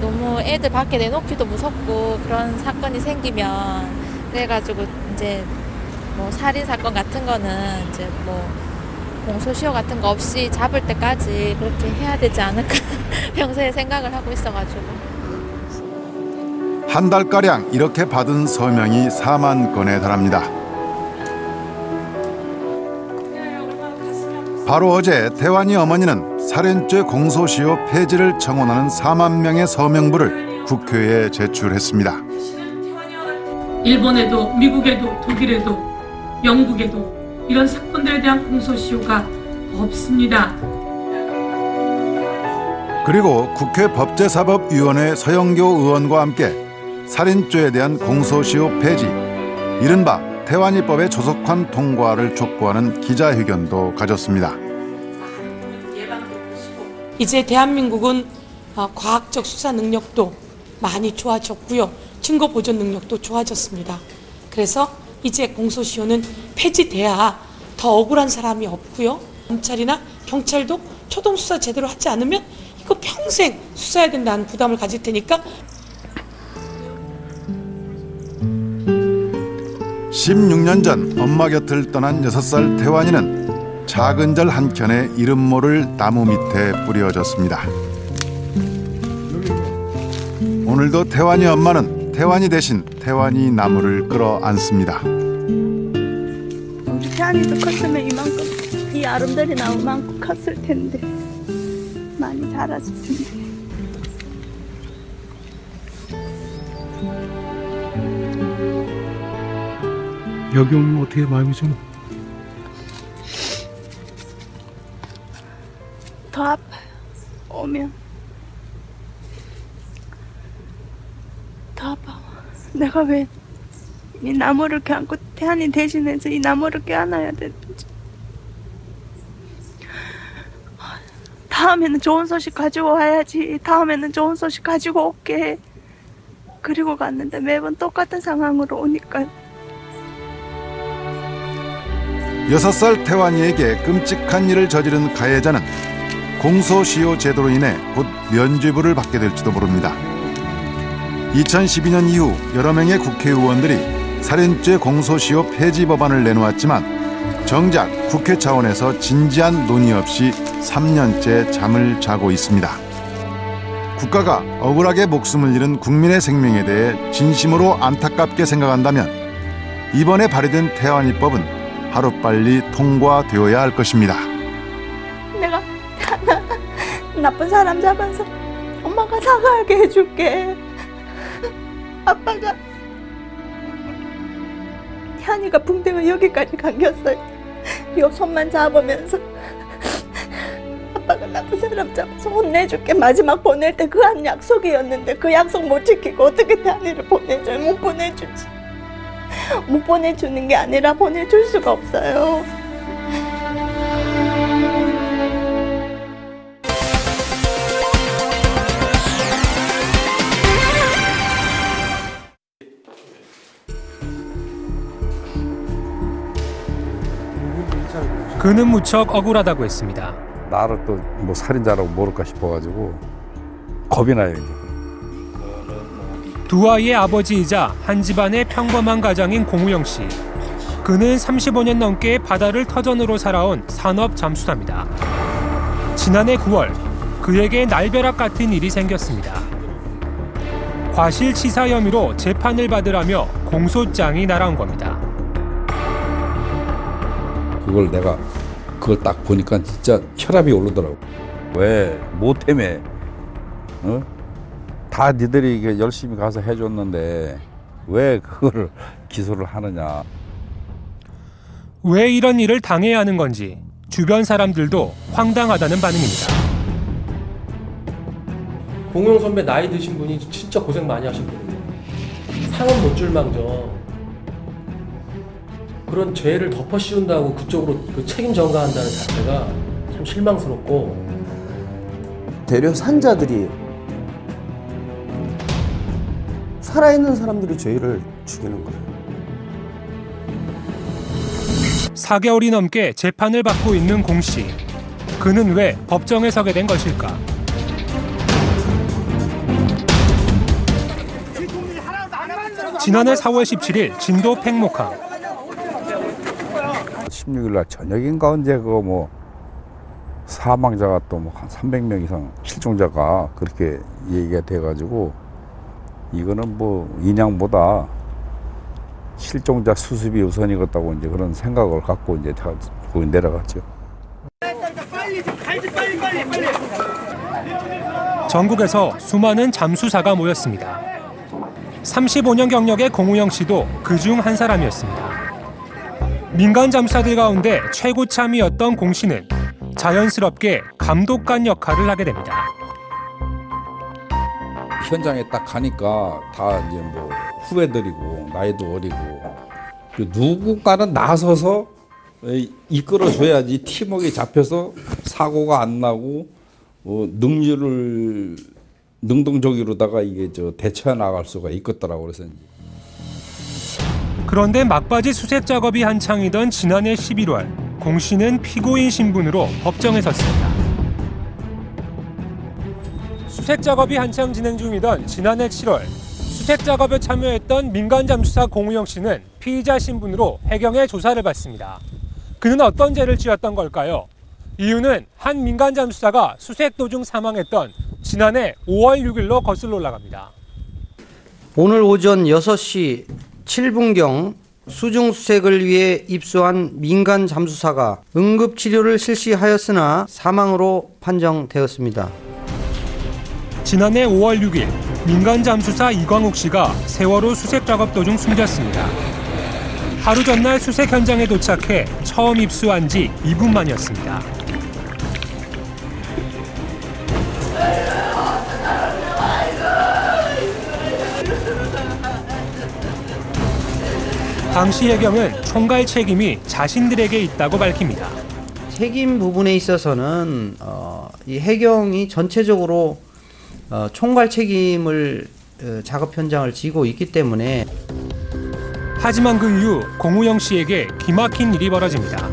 Speaker 6: 너무 애들 밖에 내놓기도 무섭고 그런 사건이 생기면 그래가지고 이제 뭐 살인 사건 같은 거는 이제 뭐 공소시효 같은 거 없이 잡을 때까지 그렇게 해야 되지 않을까 평소에 생각을 하고 있어가지고.
Speaker 18: 한 달가량 이렇게 받은 서명이 4만 건에 달합니다. 바로 어제 태환이 어머니는 살인죄 공소시효 폐지를 청원하는 4만 명의 서명부를 국회에 제출했습니다.
Speaker 7: 일본에도 미국에도 독일에도 영국에도 이런 사건들에 대한 공소시효가 없습니다.
Speaker 18: 그리고 국회 법제사법위원회 서영교 의원과 함께 살인죄에 대한 공소시효 폐지, 이른바 태환이법의 조속한 통과를 촉구하는 기자회견도 가졌습니다.
Speaker 7: 이제 대한민국은 과학적 수사 능력도 많이 좋아졌고요. 증거 보존 능력도 좋아졌습니다. 그래서 이제 공소시효는 폐지돼야 더 억울한 사람이 없고요. 검찰이나 경찰도 초동수사 제대로 하지 않으면 이거 평생 수사해야 된다는 부담을 가질 테니까.
Speaker 18: 16년 전 엄마 곁을 떠난 6살 태환이는 작은 절 한켠에 이름 모를 나무 밑에 뿌려졌습니다. 오늘도 태환이 엄마는 태환이 대신 태환이 나무를 끌어안습니다.
Speaker 20: 우리 태환이도 컸으면 이만큼 이 아름다리 나무만큼 컸을 텐데 많이 자랐을 텐데.
Speaker 10: 여기 오면 어떻게 마음이 좀
Speaker 20: 더 아파요. 오면 더 아파. 내가 왜 이 나무를 껴안고 태환이 대신해서 이 나무를 껴안아야 되는지. 다음에는 좋은 소식 가지고 와야지. 다음에는 좋은 소식 가지고 올게. 그리고 갔는데 매번 똑같은 상황으로 오니까.
Speaker 18: 6살 태환이에게 끔찍한 일을 저지른 가해자는 공소시효 제도로 인해 곧 면죄부를 받게 될지도 모릅니다. 2012년 이후 여러 명의 국회의원들이 살인죄 공소시효 폐지 법안을 내놓았지만 정작 국회 차원에서 진지한 논의 없이 3년째 잠을 자고 있습니다. 국가가 억울하게 목숨을 잃은 국민의 생명에 대해 진심으로 안타깝게 생각한다면 이번에 발의된 태환이법은 하루빨리 통과되어야 할 것입니다.
Speaker 20: 내가 나쁜 사람 잡아서 엄마가 사과하게 해줄게. 아빠가 태환이가 붕대가 여기까지 감겼어요. 요 손만 잡으면서 아빠가 나쁜 사람 잡아서 혼내줄게. 마지막 보낼 때 그 한 약속이었는데 그 약속 못 지키고 어떻게 태환이를 보내줘요. 못 보내주지. 못 보내주는 게 아니라 보내줄 수가 없어요.
Speaker 25: 그는 무척 억울하다고 했습니다.
Speaker 26: 나를 또 뭐 살인자라고 모를까 싶어가지고 겁이 나요. 이제.
Speaker 25: 두 아이의 아버지이자 한 집안의 평범한 가장인 공우영 씨. 그는 35년 넘게 바다를 터전으로 살아온 산업 잠수사입니다. 지난해 9월 그에게 날벼락 같은 일이 생겼습니다. 과실치사 혐의로 재판을 받으라며 공소장이 날아온 겁니다.
Speaker 26: 그걸 딱 보니까 진짜 혈압이 오르더라고. 왜? 뭐 때문에? 어? 다 니들이 이게 열심히 가서 해줬는데 왜 그거를 기소를 하느냐.
Speaker 25: 왜 이런 일을 당해야 하는 건지 주변 사람들도 황당하다는 반응입니다.
Speaker 27: 공용 선배 나이 드신 분이 진짜 고생 많이 하셨거든요. 상은 못 줄 망정 그런 죄를 덮어 씌운다고 그쪽으로 그 책임 전가한다는 자체가 참 실망스럽고.
Speaker 28: 되려 산자들이
Speaker 1: 살아있는 사람들이 죄를 죽이는 거예요.
Speaker 25: 4개월이 넘게 재판을 받고 있는 공 씨. 그는 왜 법정에 서게 된 것일까? 지난해 4월 17일 진도 팽목항.
Speaker 26: 16일 날 저녁인가 언제 그거 뭐 사망자가 또 뭐 한 300명 이상 실종자가 그렇게 얘기가 돼가지고 이거는 뭐 인양보다 실종자 수습이 우선이겠다고 이제 그런 생각을 갖고 이제 거기 내려갔죠.
Speaker 25: 전국에서 수많은 잠수사가 모였습니다. 35년 경력의 공우영 씨도 그중 한 사람이었습니다. 민간 잠수사들 가운데 최고참이었던 공 씨는 자연스럽게 감독관 역할을 하게 됩니다.
Speaker 26: 현장에 딱 가니까 다 이제 뭐 후배들이고 나이도 어리고 누군가는 나서서 이끌어줘야지 팀워크가 잡혀서 사고가 안 나고 능동적으로다가 이게 대처해 나갈 수가 있겠더라고. 그래서
Speaker 25: 그런데 막바지 수색 작업이 한창이던 지난해 11월 공 씨는 피고인 신분으로 법정에 섰습니다. 수색 작업이 한창 진행 중이던 지난해 7월 수색 작업에 참여했던 민간 잠수사 공우영 씨는 피의자 신분으로 해경의 조사를 받습니다. 그는 어떤 죄를 지었던 걸까요? 이유는 한 민간 잠수사가 수색 도중 사망했던 지난해 5월 6일로 거슬러 올라갑니다.
Speaker 5: 오늘 오전 6시 7분경 수중 수색을 위해 입소한 민간 잠수사가 응급치료를 실시하였으나 사망으로 판정되었습니다.
Speaker 25: 지난해 5월 6일 민간 잠수사 이광욱 씨가 세월호 수색 작업 도중 숨졌습니다. 하루 전날 수색 현장에 도착해 처음 입수한 지 2분 만이었습니다. 당시 해경은 총괄 책임이 자신들에게 있다고 밝힙니다.
Speaker 5: 책임 부분에 있어서는 이 해경이 전체적으로 총괄 책임을 작업 현장을 지고 있기 때문에.
Speaker 25: 하지만 그 이후 공우영 씨에게 기막힌 일이 벌어집니다.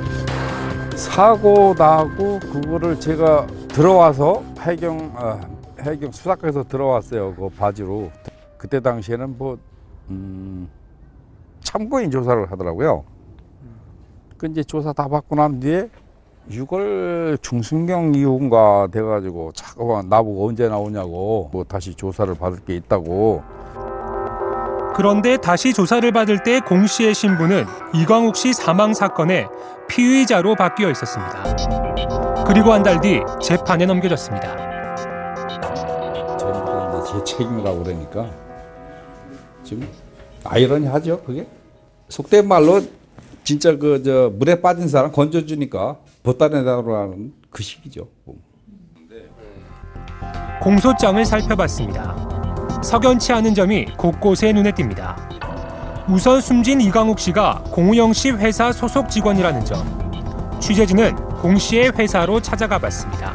Speaker 26: 사고 나고 그거를 제가 들어와서 해경 수사과에서 들어왔어요. 그 바지로. 그때 당시에는 뭐 참고인 조사를 하더라고요. 그 이제 조사 다 받고 난 뒤에 6월 중순경 이후인가 돼가지고 자꾸 나보고 언제 나오냐고 뭐 다시 조사를 받을 게 있다고.
Speaker 25: 그런데 다시 조사를 받을 때 공 씨의 신분은 이광욱 씨 사망 사건의 피의자로 바뀌어 있었습니다. 그리고 한 달 뒤 재판에 넘겨졌습니다.
Speaker 26: 전부 이제 제 책임이라고 그러니까 지금 아이러니하죠, 그게? 속된 말로 진짜 물에 빠진 사람 건져주니까 벗다내라는 그 식이죠.
Speaker 25: 공소장을 살펴봤습니다. 석연치 않은 점이 곳곳에 눈에 띕니다. 우선 숨진 이광욱 씨가 공우영 씨 회사 소속 직원이라는 점. 취재진은 공 씨의 회사로 찾아가 봤습니다.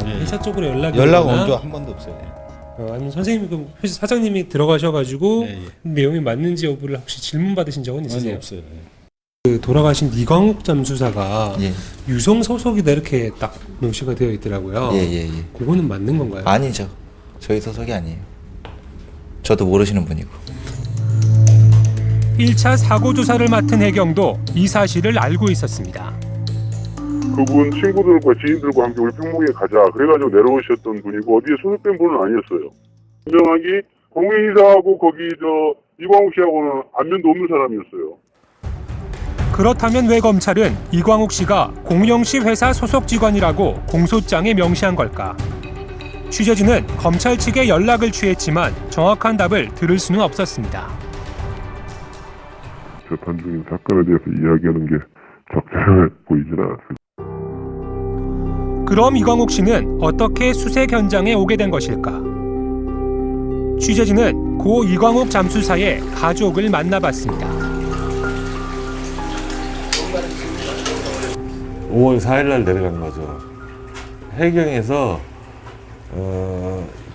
Speaker 27: 회사 쪽으로 연락
Speaker 8: 온 적 한 번도 없어요.
Speaker 27: 아니면 선생님이 회사 사장님이 들어가셔가지고 내용이 맞는지 여부를 혹시 질문 받으신 적은 있으세요?
Speaker 8: 아니, 없어요.
Speaker 27: 그 돌아가신 이광욱 잠수사가 유성 소속이다 이렇게 딱 명시가 되어 있더라고요. 그거는 맞는 건가요?
Speaker 8: 아니죠. 저희 소속이 아니에요. 저도 모르시는 분이고.
Speaker 25: 1차 사고 조사를 맡은 해경도 이 사실을 알고 있었습니다.
Speaker 9: 그분 친구들과 지인들과 함께 우리 평목에 가자 그래가지고 내려오셨던 분이고 어디에 소속된 분은 아니었어요. 분명하게 공회의사하고 거기 이광욱 씨하고는 안면도 없는 사람이었어요.
Speaker 25: 그렇다면 왜 검찰은 이광욱 씨가 공우영 씨 회사 소속 직원이라고 공소장에 명시한 걸까? 취재진은 검찰 측에 연락을 취했지만 정확한 답을 들을 수는 없었습니다.
Speaker 9: 재판 중인 사건에 대해서 이야기하는 게 적절해 보이진 않았어요.
Speaker 25: 그럼 이광욱 씨는 어떻게 수색 현장에 오게 된 것일까? 취재진은 고 이광욱 잠수사의 가족을 만나봤습니다.
Speaker 11: 5월 4일 날 내려간 거죠. 해경에서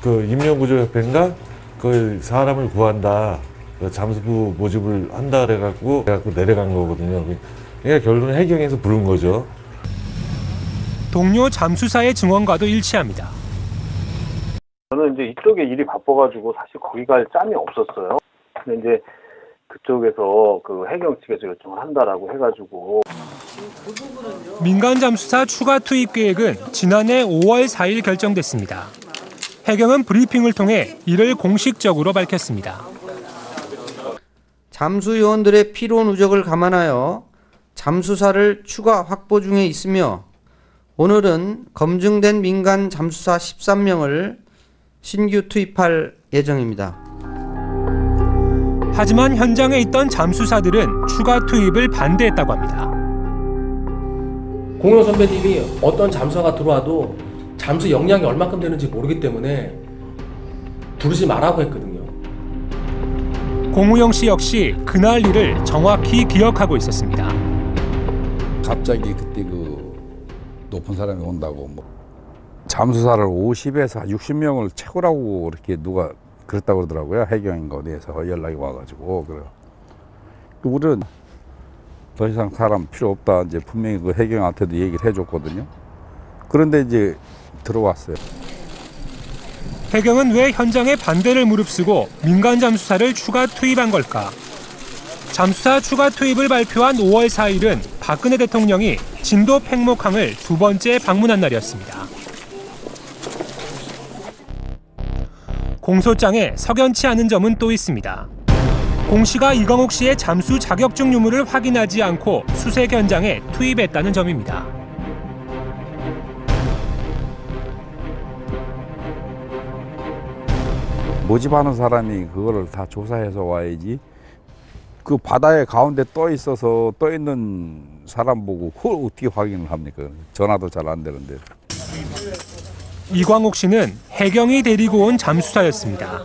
Speaker 11: 그 임명구조협회인가 그 사람을 구한다. 그 잠수부 모집을 한다 그래갖고 내려간 거거든요. 그러니까 결론은 해경에서 부른 거죠.
Speaker 25: 동료 잠수사의 증언과도 일치합니다.
Speaker 12: 저는 이제 이쪽에 일이 바빠가지고 사실 거기 갈 짬이 없었어요. 근데 이제 그쪽에서 그 해경 측에서 요청을 한다라고 해가지고.
Speaker 25: 민간 잠수사 추가 투입 계획은 지난해 5월 4일 결정됐습니다. 해경은 브리핑을 통해 이를 공식적으로 밝혔습니다.
Speaker 5: 잠수요원들의 피로 누적을 감안하여 잠수사를 추가 확보 중에 있으며 오늘은 검증된 민간 잠수사 13명을 신규 투입할 예정입니다.
Speaker 25: 하지만 현장에 있던 잠수사들은 추가 투입을 반대했다고 합니다.
Speaker 13: 공영 선배님이 어떤 잠수사가 들어와도 잠수 역량이 얼마큼 되는지 모르기 때문에 부르지 말라고 했거든요.
Speaker 25: 공우영 씨 역시 그날 일을 정확히 기억하고 있었습니다.
Speaker 26: 갑자기 그때 그 높은 사람이 온다고 뭐 잠수사를 50에서 60명을 채우라고 이렇게 누가 그랬다고 그러더라고요. 해경인가 어디에서 연락이 와가지고 그래요. 우리는 더 이상 사람 필요 없다. 이제 분명히 그 해경한테도 얘기를 해줬거든요. 그런데 이제 들어왔어요.
Speaker 25: 해경은 왜 현장에 반대를 무릅쓰고 민간 잠수사를 추가 투입한 걸까? 잠수사 추가 투입을 발표한 5월 4일은 박근혜 대통령이 진도 팽목항을 두 번째 방문한 날이었습니다. 공소장에 석연치 않은 점은 또 있습니다. 공 씨가 이광옥 씨의 잠수 자격증 유무를 확인하지 않고 수색 현장에 투입했다는 점입니다.
Speaker 26: 모집하는 사람이 그거를 다 조사해서 와야지. 그 바다의 가운데 떠 있는 사람 보고 그걸 어떻게 확인을 합니까? 전화도 잘 안 되는데.
Speaker 25: 이광옥 씨는 해경이 데리고 온 잠수사였습니다.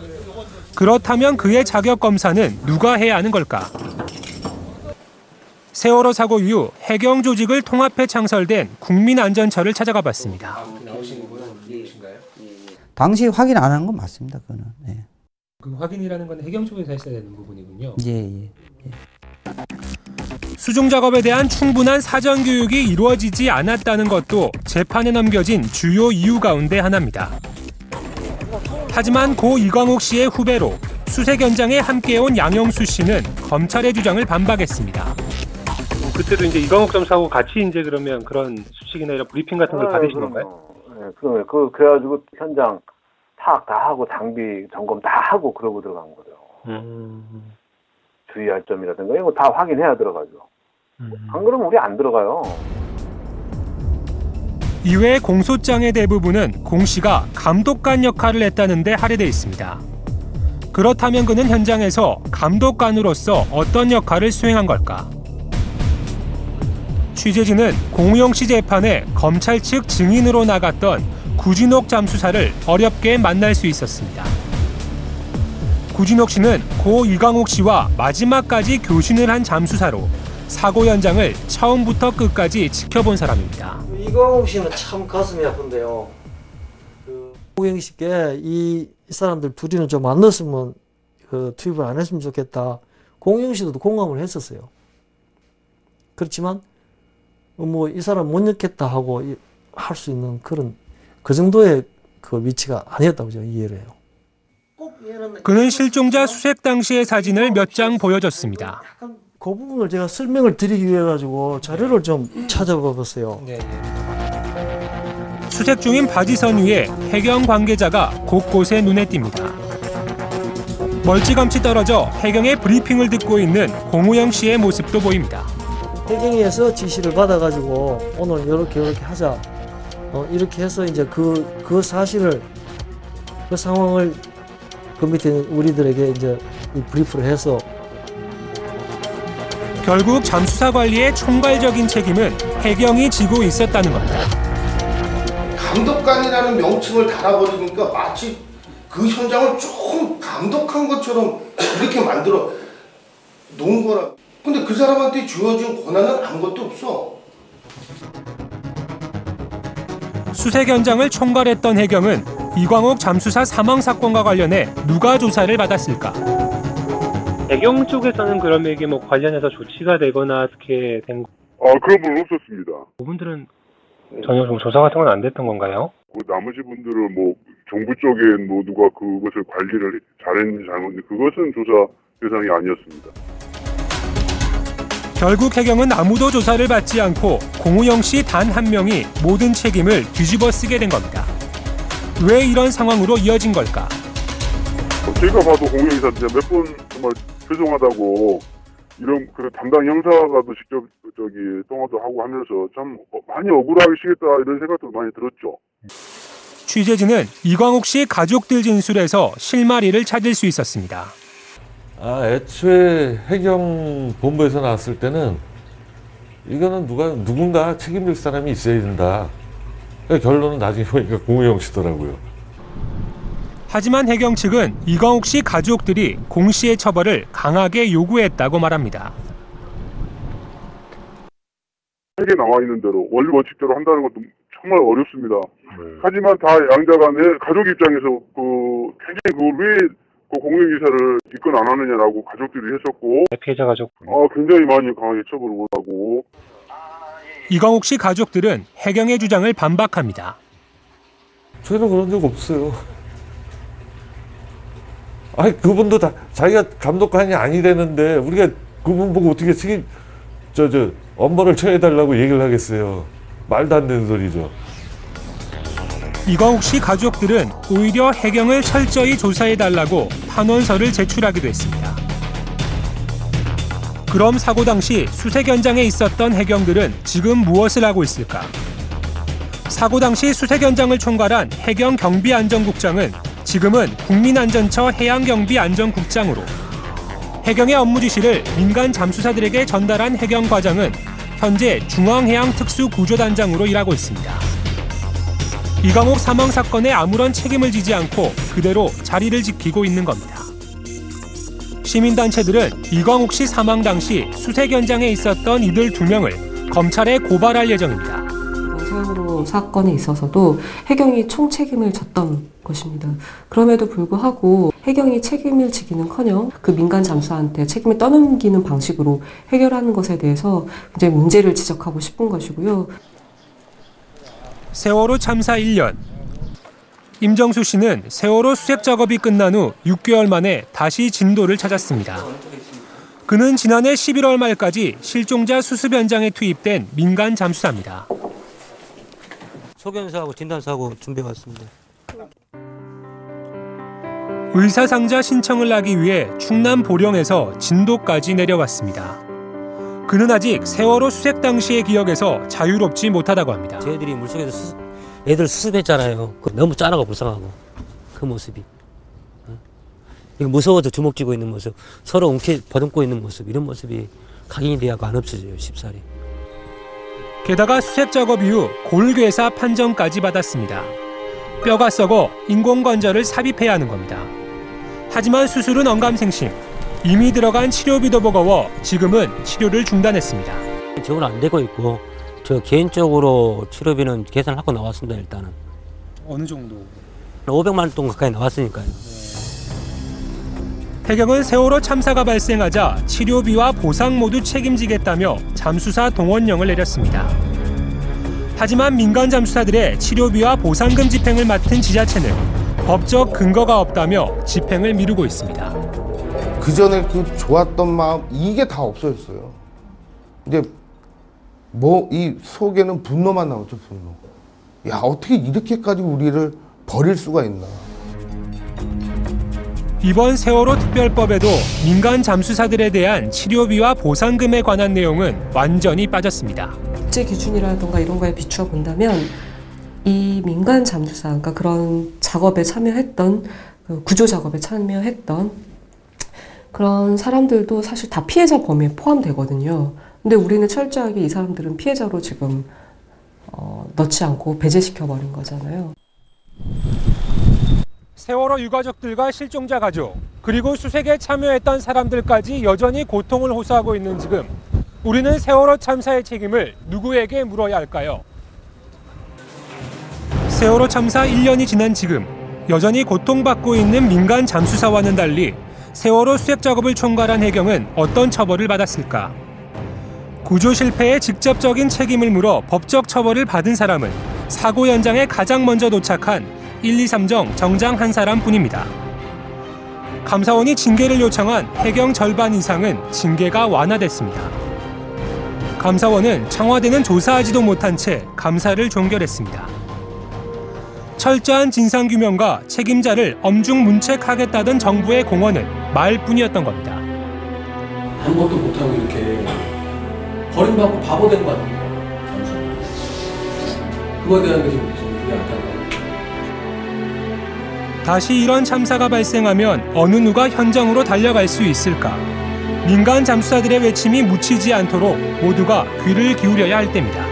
Speaker 25: 그렇다면 그의 자격 검사는 누가 해야 하는 걸까? 세월호 사고 이후 해경 조직을 통합해 창설된 국민안전처를 찾아가 봤습니다.
Speaker 14: 당시 확인 안 한 건 맞습니다. 그거는. 네.
Speaker 25: 그 확인이라는 건 해경 쪽에서 했어야 되는 부분이군요.
Speaker 14: 예.
Speaker 25: 수중 작업에 대한 충분한 사전 교육이 이루어지지 않았다는 것도 재판에 넘겨진 주요 이유 가운데 하나입니다. 하지만 고 이광옥 씨의 후배로 수색 현장에 함께온 양영수 씨는 검찰의 주장을 반박했습니다.
Speaker 27: 그때도 이제 이광옥 잠수하고 같이 이제 그러면 그런 수칙이나 이런 브리핑 같은 걸 받으신 건가요?
Speaker 12: 네, 그래가지고 현장 파악 다 하고 장비 점검 다 하고 그러고 들어간 거죠. 주의할 점이라든가 이런 거 다 확인해야 들어가죠. 안 그러면 우리 안 들어가요.
Speaker 25: 이외 공소장의 대부분은 공 씨가 감독관 역할을 했다는 데 할애돼 있습니다. 그렇다면 그는 현장에서 감독관으로서 어떤 역할을 수행한 걸까? 취재진은 공우영 씨 재판에 검찰 측 증인으로 나갔던 구진옥 잠수사를 어렵게 만날 수 있었습니다. 구진옥 씨는 고 이광옥 씨와 마지막까지 교신을 한 잠수사로 사고 현장을 처음부터 끝까지 지켜본 사람입니다.
Speaker 15: 이광옥 씨는 참 가슴이 아픈데요. 공우영 씨께 이 사람들 둘이는 좀 안 넣었으면 투입을 안 했으면 좋겠다. 공우영 씨도 공감을 했었어요. 그렇지만 뭐 이 사람 못 넣겠다 하고 할 수 있는 그 정도의 그 위치가 아니었다고 저는 이해를 해요.
Speaker 25: 그는 실종자 수색 당시의 사진을 몇 장 보여줬습니다.
Speaker 15: 그 부분을 제가 설명을 드리기 위해 가지고 자료를 좀 찾아봐 봤어요.
Speaker 25: 수색 중인 바지선 위에 해경 관계자가 곳곳에 눈에 띕니다. 멀찌감치 떨어져 해경의 브리핑을 듣고 있는 공우영 씨의 모습도 보입니다.
Speaker 15: 해경에서 지시를 받아가지고 오늘 이렇게 하자. 이렇게 해서 이제 그 사실을 그 상황을 그 밑에 우리들에게 이제 브리프를 해서
Speaker 25: 결국 잠수사 관리의 총괄적인 책임은 해경이 지고 있었다는 겁니다.
Speaker 16: 감독관이라는 명칭을 달아버리니까 마치 그 현장을 조금 감독한 것처럼 이렇게 만들어 놓은 거라. 근데 그 사람한테 주어진 권한은 아무것도 없어.
Speaker 25: 수색 현장을 총괄했던 해경은 이광옥 잠수사 사망 사건과 관련해 누가 조사를 받았을까?
Speaker 27: 해경 쪽에서는 그러면 이게 뭐 관련해서 조치가 되거나 어떻게 된 거?
Speaker 9: 그런 분은 없었습니다.
Speaker 27: 그분들은 전혀 좀 조사 같은 건 안 됐던 건가요?
Speaker 9: 나머지 분들은 뭐 정부 쪽에 뭐 누가 그것을 관리를 잘했는지 잘못했는지 그것은 조사 대상이 아니었습니다.
Speaker 25: 결국 해경은 아무도 조사를 받지 않고 공우영 씨 단 한 명이 모든 책임을 뒤집어 쓰게 된 겁니다. 왜 이런 상황으로 이어진 걸까?
Speaker 9: 제가 봐도 공우영 이사한테 몇 번 정말 죄송하다고 이런 그 담당 형사가도 직접 통화도 하고 하면서 참 많이 억울하시겠다 이런 생각도 많이 들었죠.
Speaker 25: 취재진은 이광옥 씨 가족들 진술에서 실마리를 찾을 수 있었습니다.
Speaker 11: 애초에 해경 본부에서 나왔을 때는 이거는 누군가 책임질 사람이 있어야 된다. 결론은 나중에 보니까 공우영 씨더라고요.
Speaker 25: 하지만 해경 측은 이광옥 씨 가족들이 공 씨의 처벌을 강하게 요구했다고 말합니다.
Speaker 9: 책에 나와 있는 대로 원리 원칙대로 한다는 것도 정말 어렵습니다. 하지만 다 양자간에 가족 입장에서 굉장히 그걸 왜 공무원 기사를 입건 안 하느냐라고 가족들이 했었고
Speaker 27: 피해자 가족
Speaker 9: 굉장히 많이 강하게 처벌을 못하고
Speaker 25: 이광옥 씨 가족들은 해경의 주장을 반박합니다.
Speaker 11: 저희는 그런 적 없어요. 그분도 다 자기가 감독관이 아니라는데 우리가 그분 보고 어떻게 엄벌을 처해달라고 얘기를 하겠어요. 말도 안 되는 소리죠.
Speaker 25: 이광옥 씨 가족들은 오히려 해경을 철저히 조사해달라고 탄원서를 제출하기도 했습니다. 그럼 사고 당시 수색 현장에 있었던 해경들은 지금 무엇을 하고 있을까? 사고 당시 수색 현장을 총괄한 해경 경비안전국장은 지금은 국민안전처 해양경비안전국장으로, 해경의 업무 지시를 민간 잠수사들에게 전달한 해경 과장은 현재 중앙해양특수구조단장으로 일하고 있습니다. 이광옥 사망 사건에 아무런 책임을 지지 않고 그대로 자리를 지키고 있는 겁니다. 시민단체들은 이광옥 씨 사망 당시 수색 현장에 있었던 이들 2명을 검찰에 고발할 예정입니다.
Speaker 2: 세월호 사건에 있어서도 해경이 총책임을 졌던 것입니다. 그럼에도 불구하고 해경이 책임을 지기는커녕 그 민간 잠수사한테 책임을 떠넘기는 방식으로 해결하는 것에 대해서 굉장히 문제를 지적하고 싶은 것이고요.
Speaker 25: 세월호 참사 1년. 임정수 씨는 세월호 수색 작업이 끝난 후 6개월 만에 다시 진도를 찾았습니다. 그는 지난해 11월 말까지 실종자 수습 현장에 투입된 민간 잠수사입니다.
Speaker 3: 소견서하고 진단서하고 준비해 왔습니다.
Speaker 25: 의사상자 신청을 하기 위해 충남 보령에서 진도까지 내려왔습니다. 그는 아직 세월호 수색 당시의 기억에서 자유롭지 못하다고 합니다.
Speaker 3: 저희들이 물속에서 애들 수습했잖아요. 너무 짠하고 불쌍하고 그 모습이. 무서워서 주먹 쥐고 있는 모습, 서로 움켜 버듬고 있는 모습, 이런 모습이 각인이 돼갖고 안 없어져요, 쉽사리.
Speaker 25: 게다가 수색 작업 이후 골괴사 판정까지 받았습니다. 뼈가 썩어 인공관절을 삽입해야 하는 겁니다. 하지만 수술은 언감생심. 이미 들어간 치료비도 버거워 지금은 치료를 중단했습니다.
Speaker 3: 지원 안 되고 있고 저 개인적으로 치료비는 계산을 하고 나왔습니다. 일단은.
Speaker 27: 어느 정도?
Speaker 3: 500만 원 가까이 나왔으니까요.
Speaker 25: 해경은 세월호 참사가 발생하자 치료비와 보상 모두 책임지겠다며 잠수사 동원령을 내렸습니다. 하지만 민간 잠수사들의 치료비와 보상금 집행을 맡은 지자체는 법적 근거가 없다며 집행을 미루고 있습니다.
Speaker 16: 그 전에 그 좋았던 마음 이게 다 없어졌어요. 이제 뭐 이 속에는 분노만 나오죠, 분노. 야, 어떻게 이렇게까지 우리를 버릴 수가 있나.
Speaker 25: 이번 세월호 특별법에도 민간 잠수사들에 대한 치료비와 보상금에 관한 내용은 완전히 빠졌습니다.
Speaker 2: 국제 기준이라든가 이런 거에 비추어 본다면 이 민간 잠수사, 그러니까 그런 작업에 참여했던, 구조 작업에 참여했던 그런 사람들도 사실 다 피해자 범위에 포함되거든요. 근데 우리는 철저하게 이 사람들은 피해자로 지금 넣지 않고 배제시켜버린 거잖아요.
Speaker 25: 세월호 유가족들과 실종자 가족, 그리고 수색에 참여했던 사람들까지 여전히 고통을 호소하고 있는 지금, 우리는 세월호 참사의 책임을 누구에게 물어야 할까요? 세월호 참사 1년이 지난 지금, 여전히 고통받고 있는 민간 잠수사와는 달리 세월호 수색 작업을 총괄한 해경은 어떤 처벌을 받았을까? 구조 실패에 직접적인 책임을 물어 법적 처벌을 받은 사람은 사고 현장에 가장 먼저 도착한 123정 정장 한 사람뿐입니다. 감사원이 징계를 요청한 해경 절반 이상은 징계가 완화됐습니다. 감사원은 청와대는 조사하지도 못한 채 감사를 종결했습니다. 철저한 진상규명과 책임자를 엄중문책하겠다던 정부의 공언은 말뿐이었던 겁니다.
Speaker 13: 아무것도 못하고 이렇게 버림받고 바보 된 거 같아요. 그거에 대한 게 좀 그게 안타까워요.
Speaker 25: 다시 이런 참사가 발생하면 어느 누가 현장으로 달려갈 수 있을까? 민간 잠수사들의 외침이 묻히지 않도록 모두가 귀를 기울여야 할 때입니다.